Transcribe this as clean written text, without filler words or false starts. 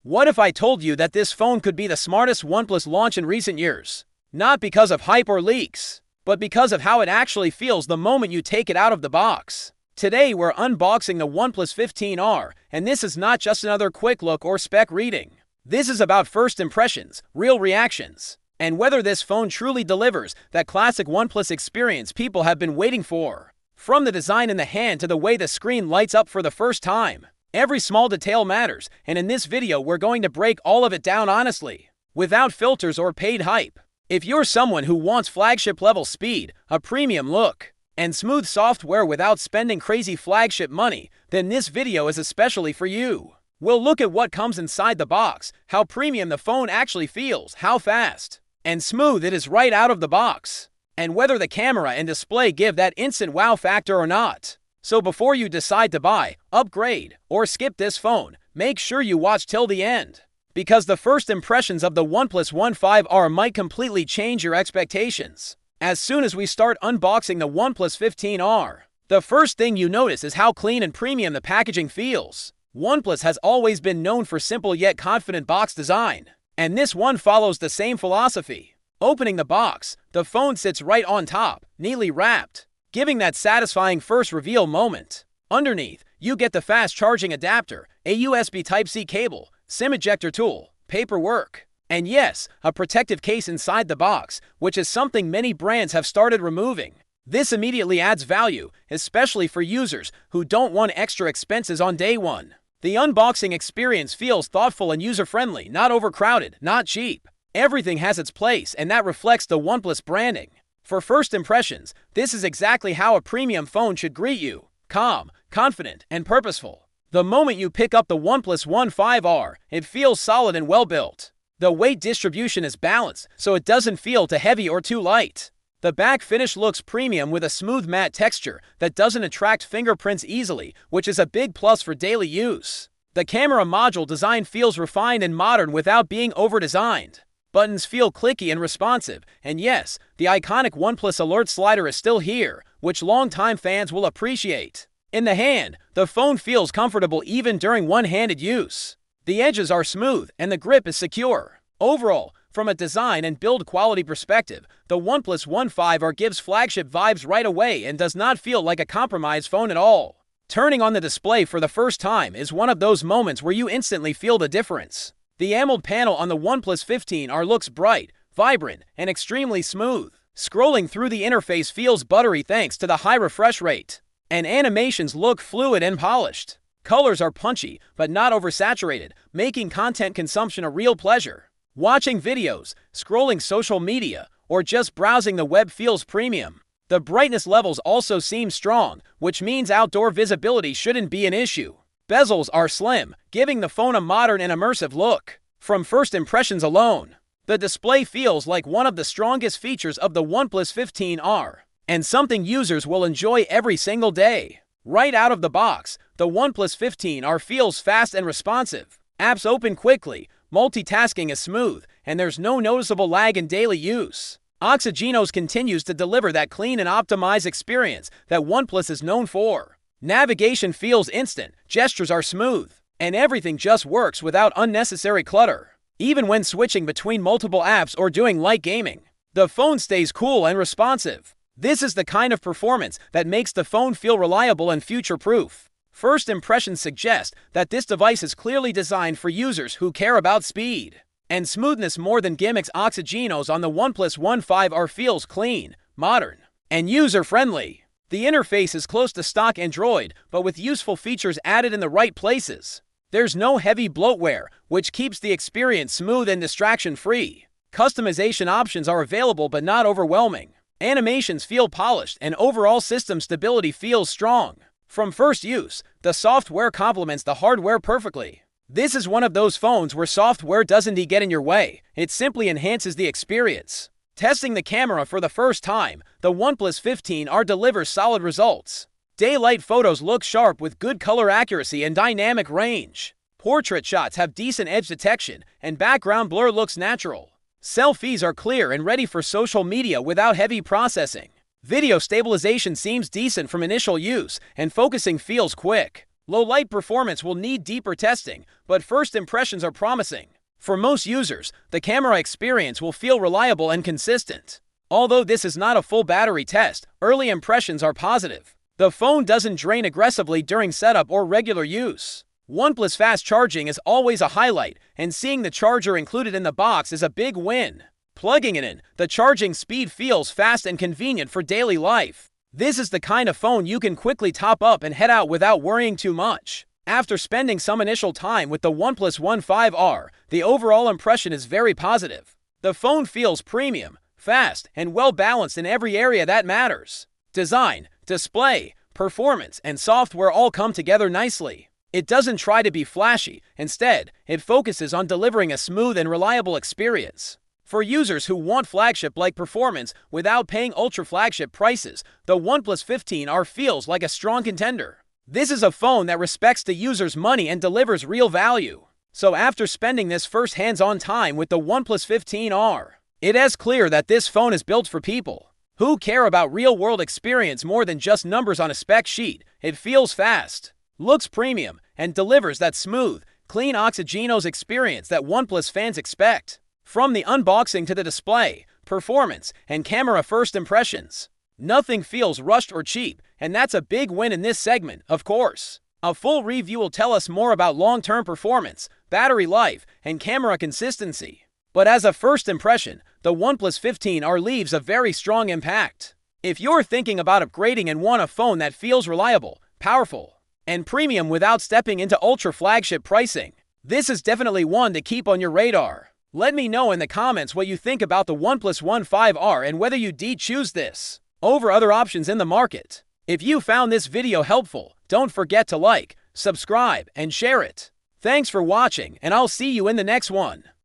What if I told you that this phone could be the smartest OnePlus launch in recent years? Not because of hype or leaks, but because of how it actually feels the moment you take it out of the box. Today we're unboxing the OnePlus 15R, and this is not just another quick look or spec reading. This is about first impressions, real reactions, and whether this phone truly delivers that classic OnePlus experience people have been waiting for. From the design in the hand to the way the screen lights up for the first time, every small detail matters, and in this video we're going to break all of it down honestly, without filters or paid hype. If you're someone who wants flagship-level speed, a premium look, and smooth software without spending crazy flagship money, then this video is especially for you. We'll look at what comes inside the box, how premium the phone actually feels, how fast and smooth it is right out of the box, and whether the camera and display give that instant wow factor or not. So before you decide to buy, upgrade, or skip this phone, make sure you watch till the end, because the first impressions of the OnePlus 15R might completely change your expectations. As soon as we start unboxing the OnePlus 15R, the first thing you notice is how clean and premium the packaging feels. OnePlus has always been known for simple yet confident box design, and this one follows the same philosophy. Opening the box, the phone sits right on top, neatly wrapped, giving that satisfying first reveal moment. Underneath, you get the fast charging adapter, a USB Type-C cable, SIM ejector tool, paperwork, and yes, a protective case inside the box, which is something many brands have started removing. This immediately adds value, especially for users who don't want extra expenses on day one. The unboxing experience feels thoughtful and user-friendly, not overcrowded, not cheap. Everything has its place, and that reflects the OnePlus branding. For first impressions, this is exactly how a premium phone should greet you: calm, confident, and purposeful. The moment you pick up the OnePlus 15R, it feels solid and well-built. The weight distribution is balanced, so it doesn't feel too heavy or too light. The back finish looks premium with a smooth matte texture that doesn't attract fingerprints easily, which is a big plus for daily use. The camera module design feels refined and modern without being over-designed. Buttons feel clicky and responsive, and yes, the iconic OnePlus alert slider is still here, which longtime fans will appreciate. In the hand, the phone feels comfortable even during one-handed use. The edges are smooth, and the grip is secure. Overall, from a design and build quality perspective, the OnePlus 15R gives flagship vibes right away and does not feel like a compromised phone at all. Turning on the display for the first time is one of those moments where you instantly feel the difference. The AMOLED panel on the OnePlus 15R looks bright, vibrant, and extremely smooth. Scrolling through the interface feels buttery thanks to the high refresh rate, and animations look fluid and polished. Colors are punchy, but not oversaturated, making content consumption a real pleasure. Watching videos, scrolling social media, or just browsing the web feels premium. The brightness levels also seem strong, which means outdoor visibility shouldn't be an issue. Bezels are slim, giving the phone a modern and immersive look. From first impressions alone, the display feels like one of the strongest features of the OnePlus 15R, and something users will enjoy every single day. Right out of the box, the OnePlus 15R feels fast and responsive. Apps open quickly, multitasking is smooth, and there's no noticeable lag in daily use. OxygenOS continues to deliver that clean and optimized experience that OnePlus is known for. Navigation feels instant, gestures are smooth, and everything just works without unnecessary clutter. Even when switching between multiple apps or doing light gaming, the phone stays cool and responsive. This is the kind of performance that makes the phone feel reliable and future-proof. First impressions suggest that this device is clearly designed for users who care about speed and smoothness more than gimmicks. OxygenOS on the OnePlus 15R feels clean, modern, and user-friendly. The interface is close to stock Android, but with useful features added in the right places. There's no heavy bloatware, which keeps the experience smooth and distraction-free. Customization options are available but not overwhelming. Animations feel polished, and overall system stability feels strong. From first use, the software complements the hardware perfectly. This is one of those phones where software doesn't get in your way, it simply enhances the experience. Testing the camera for the first time, the OnePlus 15R delivers solid results. Daylight photos look sharp with good color accuracy and dynamic range. Portrait shots have decent edge detection, and background blur looks natural. Selfies are clear and ready for social media without heavy processing. Video stabilization seems decent from initial use, and focusing feels quick. Low light performance will need deeper testing, but first impressions are promising. For most users, the camera experience will feel reliable and consistent. Although this is not a full battery test, early impressions are positive. The phone doesn't drain aggressively during setup or regular use. OnePlus fast charging is always a highlight, and seeing the charger included in the box is a big win. Plugging it in, the charging speed feels fast and convenient for daily life. This is the kind of phone you can quickly top up and head out without worrying too much. After spending some initial time with the OnePlus 15R, the overall impression is very positive. The phone feels premium, fast, and well-balanced in every area that matters. Design, display, performance, and software all come together nicely. It doesn't try to be flashy. Instead, it focuses on delivering a smooth and reliable experience. For users who want flagship-like performance without paying ultra-flagship prices, the OnePlus 15R feels like a strong contender. This is a phone that respects the user's money and delivers real value. So after spending this first hands-on time with the OnePlus 15R, it is clear that this phone is built for people who care about real-world experience more than just numbers on a spec sheet. It feels fast, looks premium, and delivers that smooth, clean OxygenOS experience that OnePlus fans expect. From the unboxing to the display, performance, and camera first impressions, nothing feels rushed or cheap, and that's a big win in this segment, of course. A full review will tell us more about long-term performance, battery life, and camera consistency. But as a first impression, the OnePlus 15R leaves a very strong impact. If you're thinking about upgrading and want a phone that feels reliable, powerful, and premium without stepping into ultra-flagship pricing, this is definitely one to keep on your radar. Let me know in the comments what you think about the OnePlus 15R and whether you'd choose this over other options in the market. If you found this video helpful, don't forget to like, subscribe, and share it. Thanks for watching, and I'll see you in the next one.